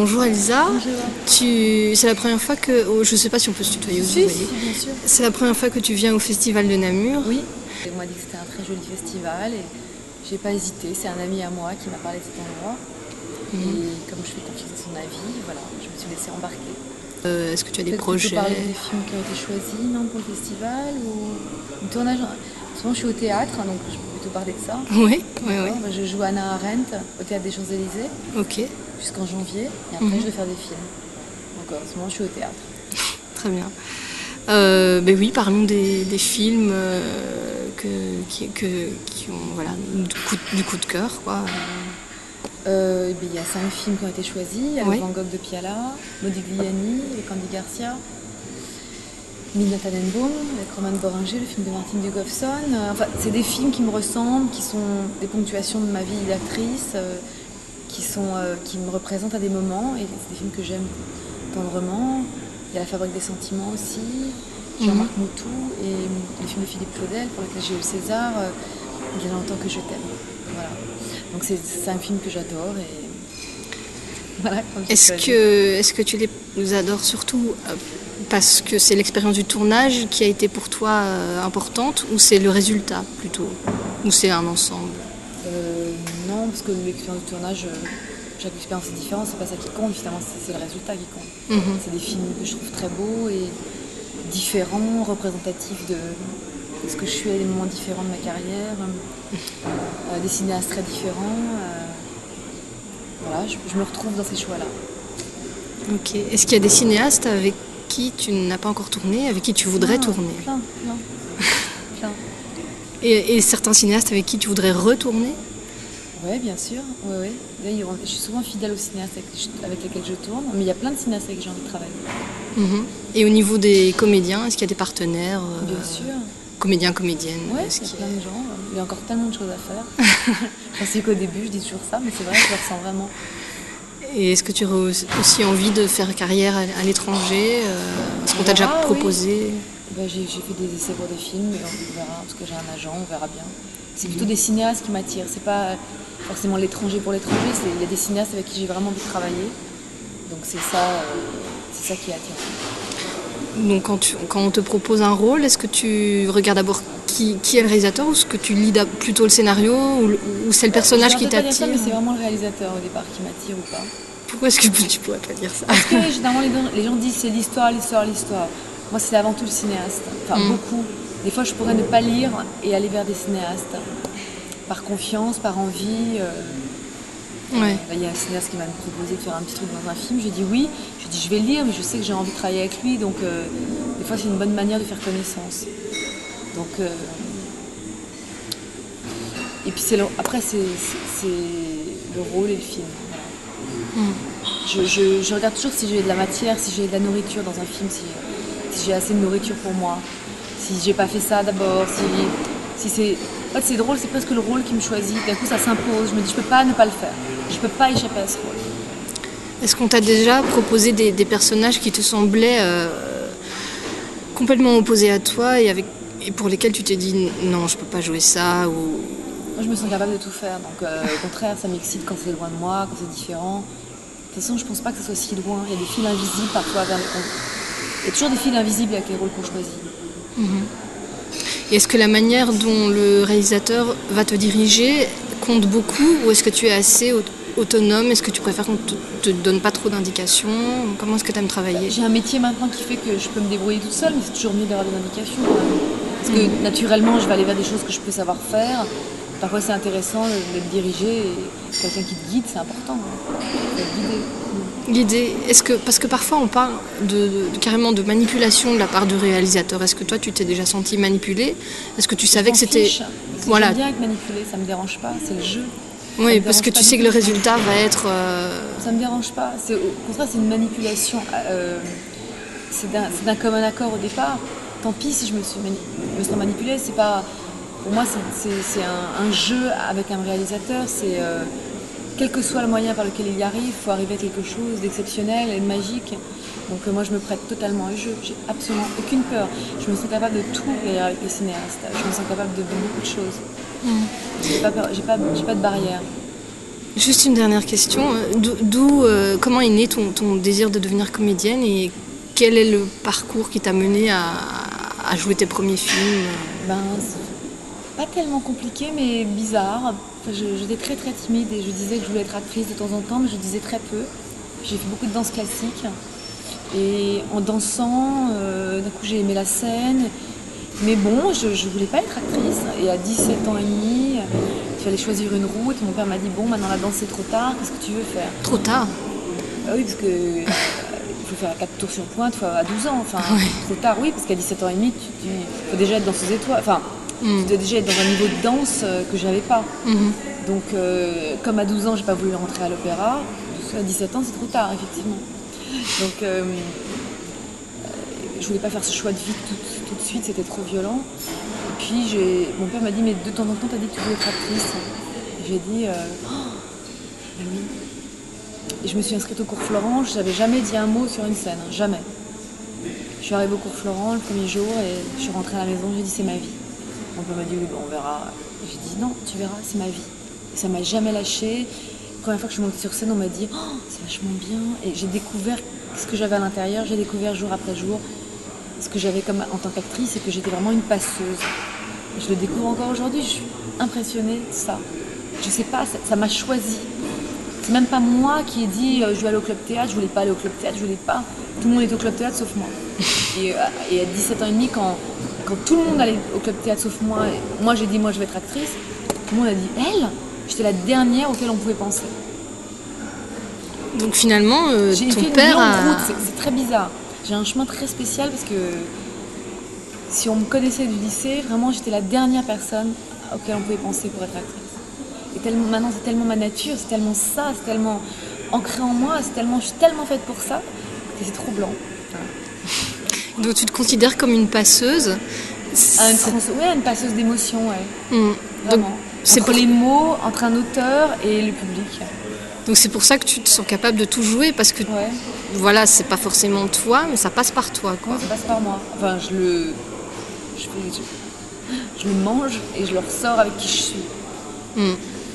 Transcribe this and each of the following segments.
Bonjour Elisa. Bonjour. C'est la première fois que... Oh, je ne sais pas si on peut se tutoyer aussi. Si, bien sûr. C'est la première fois que tu viens au Festival de Namur. Oui. On m'a dit que c'était un très joli festival et j'ai pas hésité. C'est un ami à moi qui m'a parlé de cet endroit. Et comme je fais confiance à son avis, voilà, je me suis laissée embarquer. Est-ce que tu as des Peut-être projets? Tu peux parler des films qui ont été choisis, non, pour le festival ou le tournage. Souvent, je suis au théâtre, donc je peux plutôt parler de ça. Oui. Je joue Anna Arendt au théâtre des Champs-Élysées. Ok. Jusqu'en janvier. Et après, je vais faire des films. Donc, en ce moment, je suis au théâtre. Très bien. Ben oui, parlons des films qui ont voilà, du coup de cœur, quoi. Il y a 5 films qui ont été choisis. Il y a Oui. le Van Gogh de Piala, Modigliani, avec Andy Garcia, Nina Tannenbaum, avec Roman Boringer, le film de Martine Dugofson. Enfin, c'est des films qui me ressemblent, qui sont des ponctuations de ma vie d'actrice, qui me représentent à des moments. Et c'est des films que j'aime tendrement. Il y a La Fabrique des sentiments aussi, Jean-Marc Moutou, et les films de Philippe Claudel, pour lesquels j'ai eu le César, Il y a longtemps que je t'aime. Voilà. Donc c'est un film que j'adore et voilà. Est-ce que tu les adores surtout parce que c'est l'expérience du tournage qui a été pour toi importante, ou c'est le résultat plutôt, ou c'est un ensemble? Non, parce que l'expérience du tournage, chaque expérience est différente, c'est pas ça qui compte, finalement c'est le résultat qui compte. C'est des films que je trouve très beaux et différents, représentatifs de ce que je suis à des moments différents de ma carrière, des cinéastes très différents. Voilà, je me retrouve dans ces choix-là. Ok. Est-ce qu'il y a des cinéastes avec qui tu n'as pas encore tourné, avec qui tu voudrais tourner? Plein. Et certains cinéastes avec qui tu voudrais retourner? Oui, bien sûr. Ouais. D'ailleurs, je suis souvent fidèle aux cinéastes avec lesquels je tourne, mais il y a plein de cinéastes avec qui j'ai envie de travailler. Et au niveau des comédiens, est-ce qu'il y a des partenaires Bien sûr. Comédiens, comédiennes? Oui, il y a plein de gens. Il y a encore tellement de choses à faire. Je pensais qu'au début, je dis toujours ça, mais c'est vrai, je le ressens vraiment. Et est-ce que tu aurais aussi envie de faire carrière à l'étranger? Est-ce qu'on t'a déjà proposé? Oui. J'ai fait des essais pour des films, mais on verra, parce que j'ai un agent, on verra bien. C'est plutôt des cinéastes qui m'attirent. C'est pas forcément l'étranger pour l'étranger, il y a des cinéastes avec qui j'ai vraiment envie de travailler. Donc c'est ça qui est attirant. Donc quand on te propose un rôle, est-ce que tu regardes d'abord qui est le réalisateur, ou est-ce que tu lis plutôt le scénario, ou c'est le personnage qui t'attire? Ça, mais c'est vraiment le réalisateur au départ qui m'attire ou pas. Pourquoi est-ce que tu pourrais pas dire ça? Parce que généralement les gens disent c'est l'histoire. Moi c'est avant tout le cinéaste, beaucoup. Des fois je pourrais ne pas lire et aller vers des cinéastes, par confiance, par envie. Ouais. Il y a un cinéaste qui m'a proposé de faire un petit truc dans un film, j'ai dit oui, j'ai dit je vais le lire, mais je sais que j'ai envie de travailler avec lui, donc des fois c'est une bonne manière de faire connaissance. Donc, et puis après c'est le rôle et le film. Voilà. Je regarde toujours si j'ai de la matière, si j'ai de la nourriture dans un film, si j'ai assez de nourriture pour moi, si j'ai pas fait ça d'abord, si c'est... En fait c'est drôle, c'est presque le rôle qui me choisit, d'un coup ça s'impose, je me dis je peux pas ne pas le faire, je peux pas échapper à ce rôle. Est-ce qu'on t'a déjà proposé des personnages qui te semblaient complètement opposés à toi, et pour lesquels tu t'es dit non, je peux pas jouer ça, ou... Moi je me sens capable de tout faire, donc au contraire ça m'excite quand c'est loin de moi, quand c'est différent. De toute façon je pense pas que ce soit si loin, il y a des fils invisibles parfois vers il y a toujours des fils invisibles avec les rôles qu'on choisit. Et est-ce que la manière dont le réalisateur va te diriger compte beaucoup, ou est-ce que tu es assez autonome? Est-ce que tu préfères qu'on te donne pas trop d'indications? Comment est-ce que tu aimes travailler? J'ai un métier maintenant qui fait que je peux me débrouiller toute seule, mais c'est toujours mieux d'avoir des indications quand même. Parce que naturellement je vais aller vers des choses que je peux savoir faire. Parfois c'est intéressant d'être dirigé, et quelqu'un qui te guide, c'est important. D'être guidé. L'idée, parce que parfois on parle carrément de manipulation de la part du réalisateur. Est-ce que toi tu t'es déjà senti manipulé? Est-ce que tu savais que c'était... Voilà. J'aime bien être manipulée, ça me dérange pas, c'est le jeu. Oui, parce que tu sais que le résultat va être... Ça me dérange pas, au contraire c'est une manipulation, c'est d'un commun accord au départ. Tant pis si je me sens manipulée, c'est pas... Pour moi c'est un jeu avec un réalisateur, quel que soit le moyen par lequel il y arrive, il faut arriver à quelque chose d'exceptionnel et de magique. Donc moi je me prête totalement au jeu, j'ai absolument aucune peur. Je me sens capable de tout d'ailleurs avec les cinéastes, je me sens capable de beaucoup de choses. J'ai pas peur, j'ai pas de barrière. Juste une dernière question. Comment est né ton désir de devenir comédienne et quel est le parcours qui t'a mené à jouer tes premiers films? C'est pas tellement compliqué, mais bizarre. Enfin, j'étais très très timide et je disais que je voulais être actrice de temps en temps, mais je disais très peu. J'ai fait beaucoup de danse classique et en dansant, d'un coup j'ai aimé la scène. Mais bon, je voulais pas être actrice. Et à 17 ans et demi, il fallait choisir une route. Mon père m'a dit, bon, maintenant la danse c'est trop tard, qu'est-ce que tu veux faire? Trop tard? Oui, parce que il faut faire 4 tours sur pointe à 12 ans. Enfin, Ouais. trop tard, oui, parce qu'à 17 ans et demi, il faut déjà être danseuse étoile. Enfin, tu dois déjà être dans un niveau de danse que j'avais pas. Donc, comme à 12 ans, j'ai pas voulu rentrer à l'opéra, à 17 ans, c'est trop tard, effectivement. Donc, je voulais pas faire ce choix de vie tout de suite, c'était trop violent. Et puis, mon père m'a dit, mais de temps en temps, t'as dit que tu voulais être actrice. Et j'ai dit, ben oui. Et je me suis inscrite au cours Florent, je n'avais jamais dit un mot sur une scène, jamais. Je suis arrivée au cours Florent le premier jour et je suis rentrée à la maison, j'ai dit c'est ma vie. Mon père m'a dit oui, bon, on verra. J'ai dit non, tu verras, c'est ma vie. Et ça m'a jamais lâchée. La première fois que je suis montée sur scène, on m'a dit oh, c'est vachement bien. Et j'ai découvert ce que j'avais à l'intérieur, j'ai découvert jour après jour ce que j'avais comme en tant qu'actrice et que j'étais vraiment une passeuse. Et je le découvre encore aujourd'hui, je suis impressionnée de ça. Je sais pas, ça m'a choisie. C'est même pas moi qui ai dit je vais aller au club théâtre, je voulais pas aller au club théâtre, je voulais pas. Tout le monde est au club théâtre sauf moi. Et à 17 ans et demi, quand tout le monde allait au club théâtre sauf moi, moi j'ai dit moi je vais être actrice, tout le monde a dit elle, j'étais la dernière auquel on pouvait penser. Donc finalement, J'ai ton fait une père longue route, c'est très bizarre. J'ai un chemin très spécial parce que si on me connaissait du lycée, vraiment j'étais la dernière personne auquel on pouvait penser pour être actrice. Et maintenant c'est tellement ma nature, c'est tellement ça, c'est tellement ancré en moi, je suis tellement faite pour ça, que c'est trop blanc. Voilà. Donc tu te considères comme une passeuse? Une passeuse d'émotions, ouais. Donc, Vraiment. Entre les mots, entre un auteur et le public. Donc c'est pour ça que tu te sens capable de tout jouer, parce que voilà, c'est pas forcément toi, mais ça passe par toi, quoi. Ouais, ça passe par moi. Enfin, je le mange et je le ressors avec qui je suis.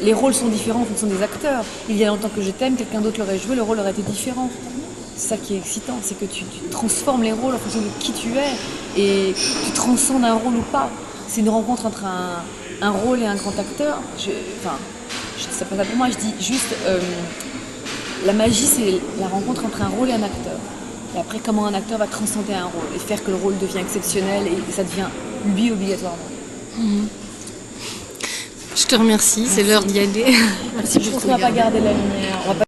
Les rôles sont différents en fonction des acteurs. Il y a longtemps que je t'aime, quelqu'un d'autre l'aurait joué, le rôle aurait été différent. C'est ça qui est excitant, c'est que tu transformes les rôles en fonction de qui tu es et tu transcendes un rôle ou pas. C'est une rencontre entre un rôle et un grand acteur. C'est pas ça pour moi, je dis juste la magie, c'est la rencontre entre un rôle et un acteur. Et après, comment un acteur va transcender un rôle et faire que le rôle devient exceptionnel et ça devient lui obligatoirement. Je te remercie, c'est l'heure d'y aller. Merci beaucoup. On va pas garder la lumière.